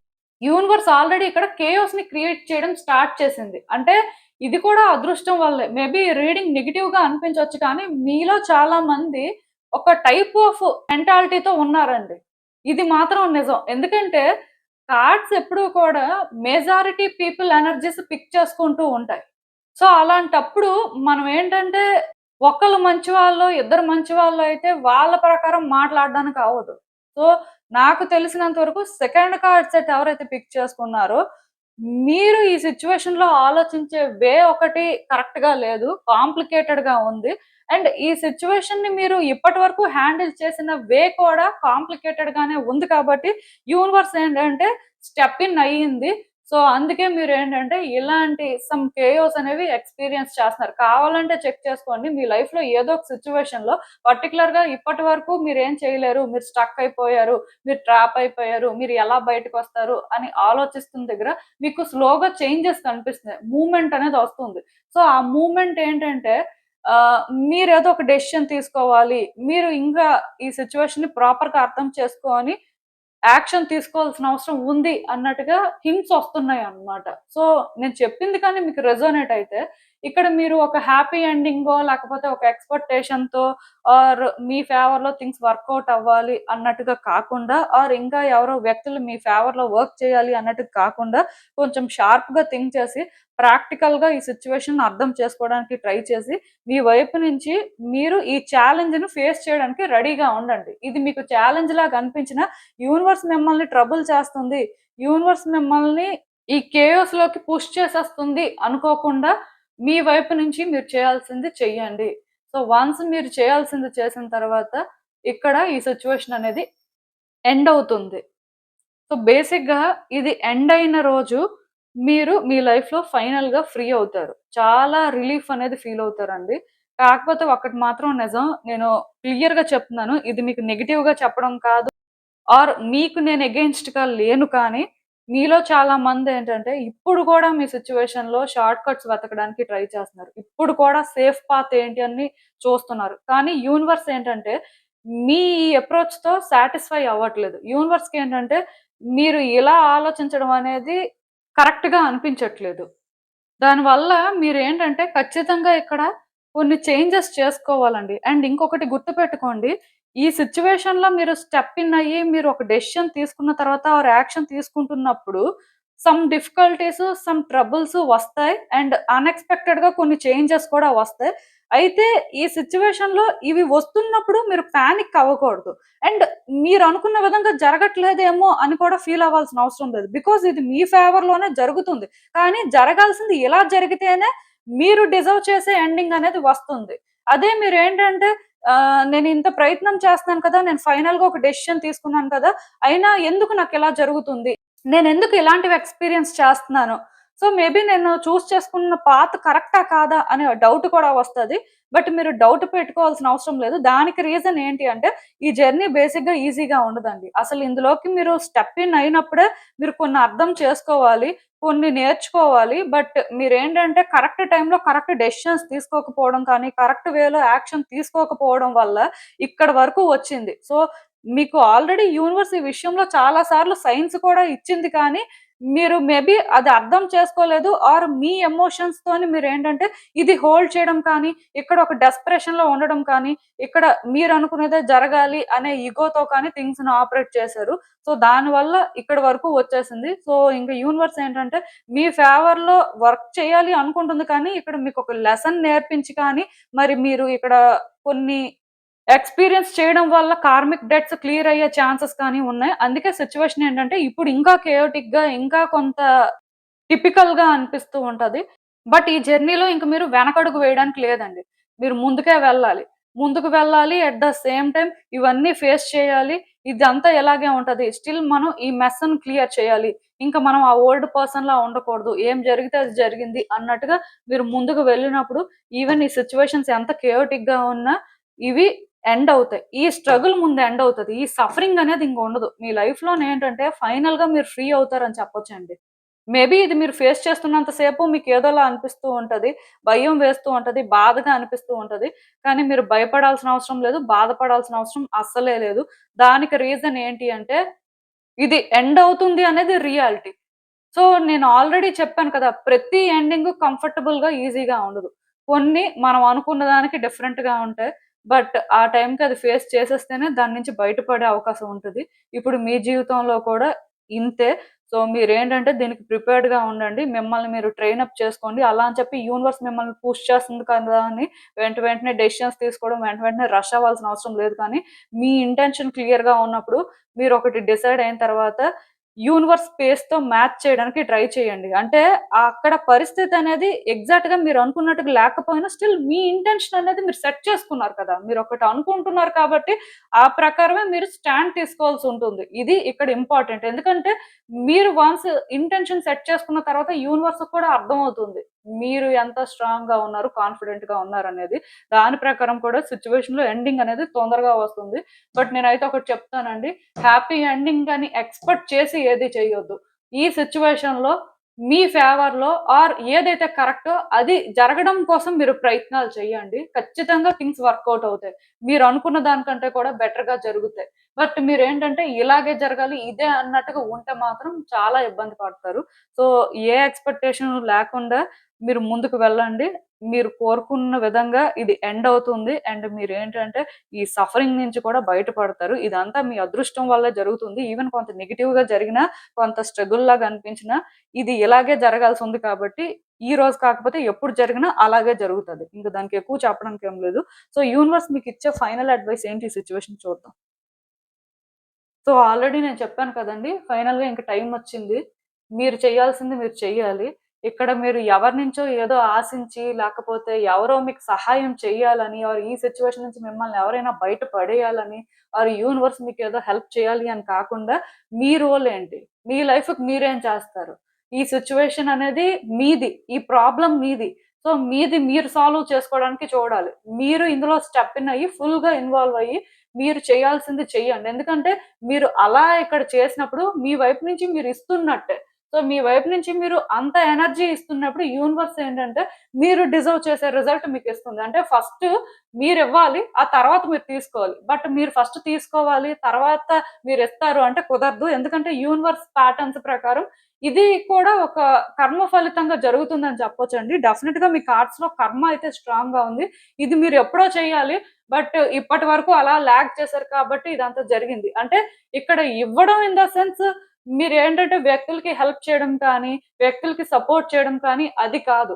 యూనివర్స్ ఆల్రెడీ ఇక్కడ కేయోస్‌ని క్రియేట్ చేయడం స్టార్ట్ చేసింది. అంటే ఇది కూడా అదృష్టం వల్లే. మేబీ రీడింగ్ నెగెటివ్‌గా అనిపించొచ్చు కానీ మీలో చాలా మంది ఒక టైప్ ఆఫ్ మెంటాలిటీతో ఉన్నారండి. ఇది మాత్రం నిజం. ఎందుకంటే కార్డ్స్ ఎప్పుడూ కూడా మెజారిటీ పీపుల్ ఎనర్జీస్ పిక్ చేసుకుంటూ ఉంటాయి. సో, అలాంటప్పుడు మనం ఏంటంటే ఒకళ్ళు మంచివాళ్ళో, ఇద్దరు మంచివాళ్ళో అయితే వాళ్ళ ప్రకారం మాట్లాడడానికి అవ్వదు. సో, నాకు తెలిసినంత వరకు సెకండ్ కార్డ్ సెట్ ఎవరైతే పిక్ చేసుకున్నారో, మీరు ఈ సిట్యుయేషన్‌లో ఆలోచించే వే ఒకటి కరెక్ట్‌గా లేదు. కాంప్లికేటెడ్‌గా ఉంది. అండ్ ఈ సిట్యుయేషన్‌ని మీరు ఇప్పటివరకు హ్యాండిల్ చేసిన వే కూడా కాంప్లికేటెడ్ గానే ఉంది కాబట్టి, యూనివర్స్ ఏంటంటే స్టెప్ ఇన్ అయ్యింది. సో, అందుకే మీరేంటంటే ఇలాంటి సమ్ కేయోస్ అనేవి ఎక్స్‌పీరియన్స్ చేస్తున్నారు. కావాలంటే చెక్ చేసుకోండి. మీ లైఫ్‌లో ఏదో ఒక సిట్యుయేషన్‌లో పర్టిక్యులర్‌గా ఇప్పటి వరకు మీరేం చేయలేరు. మీరు స్టక్ అయిపోయారు. మీరు ట్రాప్ అయిపోయారు. మీరు ఎలా బయటకొస్తారు అని ఆలోచిస్తున్న దగ్గర మీకు స్లోగా చేంజెస్ కనిపిస్తున్నాయి. మూవ్‌మెంట్ అనేది వస్తుంది. సో, ఆ మూవ్‌మెంట్ ఏంటంటే ఆహ్, మీరేదో ఒక డెసిషన్ తీసుకోవాలి. మీరు ఇంకా ఈ సిట్యుయేషన్‌ని ప్రాపర్‌గా అర్థం చేసుకొని యాక్షన్ తీసుకోవాల్సిన అవసరం ఉంది అన్నట్టుగా హింట్స్ వస్తున్నాయి అన్నమాట. సో నేను చెప్పింది కానీ మీకు రెజోనేట్ అయితే ఇక్కడ మీరు ఒక హ్యాపీ ఎండింగో లేకపోతే ఒక ఎక్స్‌పెక్టేషన్‌తో ఆర్ మీ ఫేవర్‌లో థింగ్స్ వర్కౌట్ అవ్వాలి అన్నట్టుగా కాకుండా ఆర్ ఇంకా ఎవరో వ్యక్తులు మీ ఫేవర్‌లో వర్క్ చేయాలి అన్నట్టుగా కాకుండా కొంచెం షార్ప్‌గా థింక్ చేసి ప్రాక్టికల్‌గా ఈ సిట్యుయేషన్‌ని అర్థం చేసుకోవడానికి ట్రై చేసి మీ వైపు నుంచి మీరు ఈ ఛాలెంజ్‌ని ఫేస్ చేయడానికి రెడీగా ఉండండి. ఇది మీకు ఛాలెంజ్ లాగా అనిపించినా యూనివర్స్ మిమ్మల్ని ట్రబుల్ చేస్తుంది. యూనివర్స్ మిమ్మల్ని ఈ కేయోస్‌లోకి పుష్ చేసేస్తుంది అనుకోకుండా మీ వైపు నుంచి మీరు చేయాల్సింది చెయ్యండి. సో, వన్స్ మీరు చేయాల్సింది చేసిన తర్వాత ఇక్కడ ఈ సిట్యుయేషన్ అనేది ఎండ్ అవుతుంది. సో, బేసిక్‌గా ఇది ఎండ్ అయిన రోజు మీరు మీ లైఫ్‌లో ఫైనల్‌గా ఫ్రీ అవుతారు. చాలా రిలీఫ్ అనేది ఫీల్ అవుతారండి. కాకపోతే ఒక్కటి మాత్రం నిజం. నేను క్లియర్‌గా చెప్తున్నాను. ఇది మీకు నెగెటివ్‌గా చెప్పడం కాదు. ఆర్ మీకు నేను ఎగెయిన్స్ట్‌గా లేను కానీ, మీలో చాలా మందేంటంటే, ఇప్పుడు కూడా మీ సిట్యుయేషన్‌లో షార్ట్ కట్స్ వెతకడానికి ట్రై చేస్తున్నారు. ఇప్పుడు కూడా సేఫ్ పాత్ ఏంటి అని చూస్తున్నారు. కానీ యూనివర్స్ ఏంటంటే, మీ ఈ అప్రోచ్‌తో సాటిస్ఫై అవ్వట్లేదు. యూనివర్స్‌కేంటంటే, మీరు ఇలా ఆలోచించడం అనేది కరెక్ట్‌గా అనిపించట్లేదు. దానివల్ల మీరేంటంటే ఖచ్చితంగా ఇక్కడ కొన్ని చేంజెస్ చేసుకోవాలండి. అండ్ ఇంకొకటి గుర్తుపెట్టుకోండి. ఈ సిట్యుయేషన్‌లో మీరు స్టెప్ ఇన్ అయ్యి మీరు ఒక డెసిషన్ తీసుకున్న తర్వాత ఆర్ యాక్షన్ తీసుకుంటున్నప్పుడు సమ్ డిఫికల్టీస్, సమ్ ట్రబుల్స్ వస్తాయి. అండ్ అన్‌ఎక్స్‌పెక్టెడ్‌గా కొన్ని చేంజెస్ కూడా వస్తాయి. అయితే ఈ సిట్యుయేషన్‌లో ఇవి వస్తున్నప్పుడు మీరు పానిక్ అవ్వకూడదు. అండ్ మీరనుకున్న విధంగా జరగట్లేదేమో అని కూడా ఫీల్ అవ్వాల్సిన అవసరం లేదు. బికాజ్ ఇది మీ ఫేవర్‌లోనే జరుగుతుంది. కానీ జరగాల్సింది ఇలా జరిగితేనే మీరు డిజర్వ్ చేసే ఎండింగ్ అనేది వస్తుంది. అదే మీరేంటంటే నేను ఇంత ప్రయత్నం చేస్తున్నాను కదా! నేను ఫైనల్‌గా ఒక డెసిషన్ తీసుకున్నాను కదా! అయినా ఎందుకు నాకిలా జరుగుతుంది? నేనెందుకు ఇలాంటివి ఎక్స్‌పీరియన్స్ చేస్తున్నాను? సో, మేబీ నేను చేసుకున్న పాత్ కరెక్టా? కాదా? అనే డౌట్ కూడా వస్తది. బట్ మీరు డౌట్ పెట్టుకోవాల్సిన అవసరం లేదు. దానికి రీజన్ ఏంటి అంటే, ఈ జర్నీ బేసిక్‌గా ఈజీగా ఉండదండి. అసలు ఇందులోకి మీరు స్టెప్ ఇన్ అయినప్పుడే మీరు కొన్ని అర్థం చేసుకోవాలి. కొన్ని నేర్చుకోవాలి. బట్ మీరేంటంటే కరెక్ట్ టైమ్‌లో కరెక్ట్ డెసిషన్స్ తీసుకోకపోవడం కానీ, కరెక్ట్ వేలో యాక్షన్ తీసుకోకపోవడం వల్ల ఇక్కడి వరకు వచ్చింది. సో, మీకు ఆల్రెడీ యూనివర్స్ ఈ విషయంలో చాలా సార్లు సైన్స్ కూడా ఇచ్చింది కానీ, మీరు మేబీ అది అర్థం చేసుకోలేదు ఆర్ మీ ఎమోషన్స్‌తోని మీరేంటంటే ఇది హోల్డ్ చేయడం కానీ, ఇక్కడ ఒక డెస్పరేషన్‌లో ఉండడం కానీ, ఇక్కడ మీరనుకున్నదే జరగాలి అనే ఇగోతో కానీ థింగ్స్‌ని ఆపరేట్ చేశారు. సో, దానివల్ల ఇక్కడి వరకు వచ్చేసింది. సో, ఇంక యూనివర్స్ ఏంటంటే మీ ఫేవర్‌లో వర్క్ చేయాలి అనుకుంటుంది కానీ, ఇక్కడ మీకొక లెసన్ నేర్పించి కానీ, మరి మీరు ఇక్కడ కొన్ని ఎక్స్‌పీరియన్స్ చేయడం వల్ల కార్మిక్ డెట్స్ క్లియర్ అయ్యే ఛాన్సెస్ కానీ ఉన్నాయి. అందుకే సిట్యుయేషన్ ఏంటంటే ఇప్పుడు ఇంకా కేయోటిక్‌గా ఇంకా కొంత టిపికల్‌గా అనిపిస్తూ ఉంటది. బట్ ఈ జర్నీలో ఇంక మీరు వెనకడుగు వేయడానికి లేదండి. మీరు ముందుకే వెళ్ళాలి. ముందుకు వెళ్ళాలి. అట్ ద సేమ్ టైమ్ ఇవన్నీ ఫేస్ చేయాలి. ఇదంతా ఇలాగే ఉంటది. స్టిల్ మనం ఈ మెస్‌ని క్లియర్ చేయాలి. ఇంక మనం ఆ ఓల్డ్ పర్సన్‌లా ఉండకూడదు. ఏం జరిగితే అది జరిగింది అన్నట్టుగా మీరు ముందుకు వెళ్ళినప్పుడు ఈవెన్ ఈ సిట్యుయేషన్స్ ఎంత కేయోటిక్‌గా ఉన్నా ఇవి ఎండ్ అవుతాయి. ఈ స్ట్రగుల్ ముందు ఎండ్ అవుతది. ఈ సఫరింగ్ అనేది ఇంక ఉండదు. మీ లైఫ్‌లోనేంటంటే ఫైనల్‌గా మీరు ఫ్రీ అవుతారని చెప్పొచ్చండి. మేబీ ఇది మీరు ఫేస్ చేస్తున్నంత సేపు మీకేదోలా అనిపిస్తూ ఉంటది. భయం వేస్తూ ఉంటది. బాధగా అనిపిస్తూ ఉంటది. కానీ మీరు భయపడాల్సిన అవసరం లేదు. బాధపడాల్సిన అవసరం అస్సలే లేదు. దానికి రీజన్ ఏంటి అంటే ఇది ఎండ్ అవుతుంది అనేది రియాలిటీ. సో, నేను ఆల్రెడీ చెప్పాను కదా! ప్రతి ఎండింగు కంఫర్టబుల్‌గా, ఈజీగా ఉండదు. కొన్ని మనం అనుకున్న దానికి డిఫరెంట్‌గా ఉంటాయి. బట్ ఆ టైంకి అది ఫేస్ చేసేస్తేనే దాని నుంచి బయటపడే అవకాశం ఉంటది. ఇప్పుడు మీ జీవితంలో కూడా ఇంతే. సో, మీరేంటంటే దీనికి ప్రిపేర్డ్‌గా ఉండండి. మిమ్మల్ని మీరు ట్రైన్ అప్ చేసుకోండి. అలా అని చెప్పి యూనివర్స్ మిమ్మల్ని పుష్ చేస్తుంది కదా అని వెంటనే డెసిషన్స్ తీసుకోవడం, వెంటనే రష్ అవ్వాల్సిన అవసరం లేదు కానీ, మీ ఇంటెన్షన్ క్లియర్‌గా ఉన్నప్పుడు మీరొకటి డిసైడ్ అయిన తర్వాత యూనివర్స్ స్పేస్‌తో మ్యాచ్ చేయడానికి ట్రై చేయండి. అంటే అక్కడ పరిస్థితి అనేది ఎగ్జాక్ట్‌గా మీరు అనుకున్నట్టుగా లేకపోయినా స్టిల్ మీ ఇంటెన్షన్ అనేది మీరు సెట్ చేసుకున్నారు కదా! మీరొకటి అనుకుంటున్నారు కాబట్టి ఆ ప్రకారమే మీరు స్టాండ్ తీసుకోవాల్సి ఉంటుంది. ఇది ఇక్కడ ఇంపార్టెంట్. ఎందుకంటే మీరు వన్స్ ఇంటెన్షన్ సెట్ చేసుకున్న తర్వాత యూనివర్స్‌కి కూడా అర్థమవుతుంది. మీరు ఎంత స్ట్రాంగ్‌గా ఉన్నారు, కాన్ఫిడెంట్‌గా ఉన్నారనేది. దాని ప్రకారం కూడా సిట్యుయేషన్‌లో ఎండింగ్ అనేది తొందరగా వస్తుంది. బట్ నేనైతే ఒకటి చెప్తానండి. హ్యాపీ ఎండింగ్ అని ఎక్స్‌పెక్ట్ చేసి ఏది చేయొద్దు. ఈ సిట్యుయేషన్‌లో మీ ఫేవర్‌లో ఆర్ ఏదైతే కరెక్టో అది జరగడం కోసం మీరు ప్రయత్నాలు చేయండి. ఖచ్చితంగా థింగ్స్ వర్కౌట్ అవుతాయి. మీరు అనుకున్న దానికంటే కూడా బెటర్‌గా జరుగుతాయి. బట్ మీరేంటంటే ఇలాగే జరగాలి, ఇదే అన్నట్టుగా ఉంటే మాత్రం చాలా ఇబ్బంది పడతారు. సో, ఏ ఎక్స్‌పెక్టేషన్ లేకుండా మీరు ముందుకు వెళ్ళండి. మీరు కోరుకున్న విధంగా ఇది ఎండ్ అవుతుంది. అండ్ మీరేంటంటే ఈ సఫరింగ్ నుంచి కూడా బయటపడతారు. ఇదంతా మీ అదృష్టం వల్లే జరుగుతుంది. ఈవెన్ కొంత నెగెటివ్‌గా జరిగినా, కొంత స్ట్రగుల్ లాగా అనిపించినా ఇది ఇలాగే జరగాల్సుంది కాబట్టి, ఈ రోజు కాకపోతే ఎప్పుడు జరిగినా అలాగే జరుగుతది. ఇంక దానికి ఎక్కువ చెప్పడానికి ఏం లేదు. సో, యూనివర్స్ మీకిచ్చే ఫైనల్ అడ్వైస్ ఏంటి ఈ సిట్యుయేషన్ చూద్దాం. సో, ఆల్రెడీ నేను చెప్పాను కదండీ! ఫైనల్‌గా ఇంక టైమొచ్చింది. మీరు చేయాల్సింది మీరు చెయ్యాలి. ఇక్కడ మీరు ఎవరి నుంచో ఏదో ఆశించి, లేకపోతే ఎవరో మీకు సహాయం చేయాలని, ఆర్ ఈ సిట్యుయేషన్ నుంచి మిమ్మల్ని ఎవరైనా బయట పడేయాలని, ఆర్ యూనివర్స్ మీకేదో హెల్ప్ చేయాలి అని కాకుండా, మీ రోల్ ఏంటి? మీ లైఫ్‌కి మీరేం చేస్తారు? ఈ సిట్యుయేషన్ అనేది మీది. ఈ ప్రాబ్లమ్ మీది. సో, మీది మీరు సాల్వ్ చేసుకోవడానికి చూడాలి. మీరు ఇందులో స్టెప్ ఇన్ అయ్యి, ఫుల్‌గా ఇన్వాల్వ్ అయ్యి, మీరు చేయాల్సింది చెయ్యండి. ఎందుకంటే మీరు అలా ఇక్కడ చేసినప్పుడు మీ వైపు నుంచి మీరు ఇస్తున్నట్టే. సో, మీ వైపు నుంచి మీరు అంత ఎనర్జీ ఇస్తున్నప్పుడు యూనివర్స్ ఏంటంటే మీరు డిజర్వ్ చేసే రిజల్ట్ మీకిస్తుంది. అంటే ఫస్ట్ మీరివ్వాలి. ఆ తర్వాత మీరు తీసుకోవాలి. బట్ మీరు ఫస్ట్ తీసుకోవాలి. తర్వాత మీరిస్తారు అంటే కుదరదు. ఎందుకంటే యూనివర్స్ ప్యాటర్న్స్ ప్రకారం ఇది కూడా ఒక కర్మ ఫలితంగా జరుగుతుందని చెప్పొచ్చండి. డెఫినిట్‌గా మీ కార్డ్స్‌లో కర్మ అయితే స్ట్రాంగ్‌గా ఉంది. ఇది మీరు ఎప్పుడో చేయాలి. బట్ ఇప్పటి వరకు అలా లాగ్ చేశారు కాబట్టి ఇదంతా జరిగింది. అంటే ఇక్కడ ఇవ్వడం ఇన్ ద సెన్స్ మీరేంటంటే వ్యక్తులకి హెల్ప్ చేయడం కానీ, వ్యక్తులకి సపోర్ట్ చేయడం కానీ అది కాదు.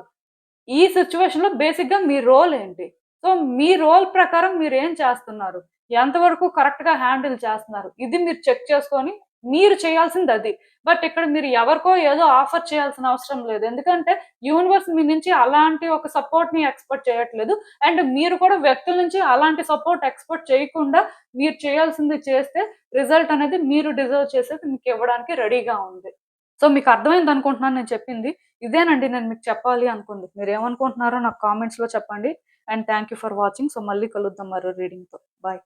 ఈ సిట్యుయేషన్‌లో బేసిక్‌గా మీ రోల్ ఏంటి? సో, మీ రోల్ ప్రకారం మీరేం చేస్తున్నారు? ఎంతవరకు కరెక్ట్‌గా హ్యాండిల్ చేస్తున్నారు? ఇది మీరు చెక్ చేసుకొని మీరు చేయాల్సిందది. బట్ ఇక్కడ మీరు ఎవరికో ఏదో ఆఫర్ చేయాల్సిన అవసరం లేదు. ఎందుకంటే యూనివర్స్ మీ నుంచి అలాంటి ఒక సపోర్ట్‌ని ఎక్స్‌పెక్ట్ చేయట్లేదు. అండ్ మీరు కూడా వ్యక్తుల నుంచి అలాంటి సపోర్ట్ ఎక్స్‌పెక్ట్ చేయకుండా మీరు చేయాల్సింది చేస్తే రిజల్ట్ అనేది మీరు డిజర్వ్ చేసేది మీకివ్వడానికి రెడీగా ఉంది. సో, మీకర్థమైందనుకుంటున్నాను నేను చెప్పింది. ఇదేనండి నేను మీకు చెప్పాలి అనుకుంది. మీరేమనుకుంటున్నారో నాకు కామెంట్స్‌లో చెప్పండి. And thank you for watching. So, మళ్ళీ కలుద్దాం మరో రీడింగ్‌తో. బాయ్.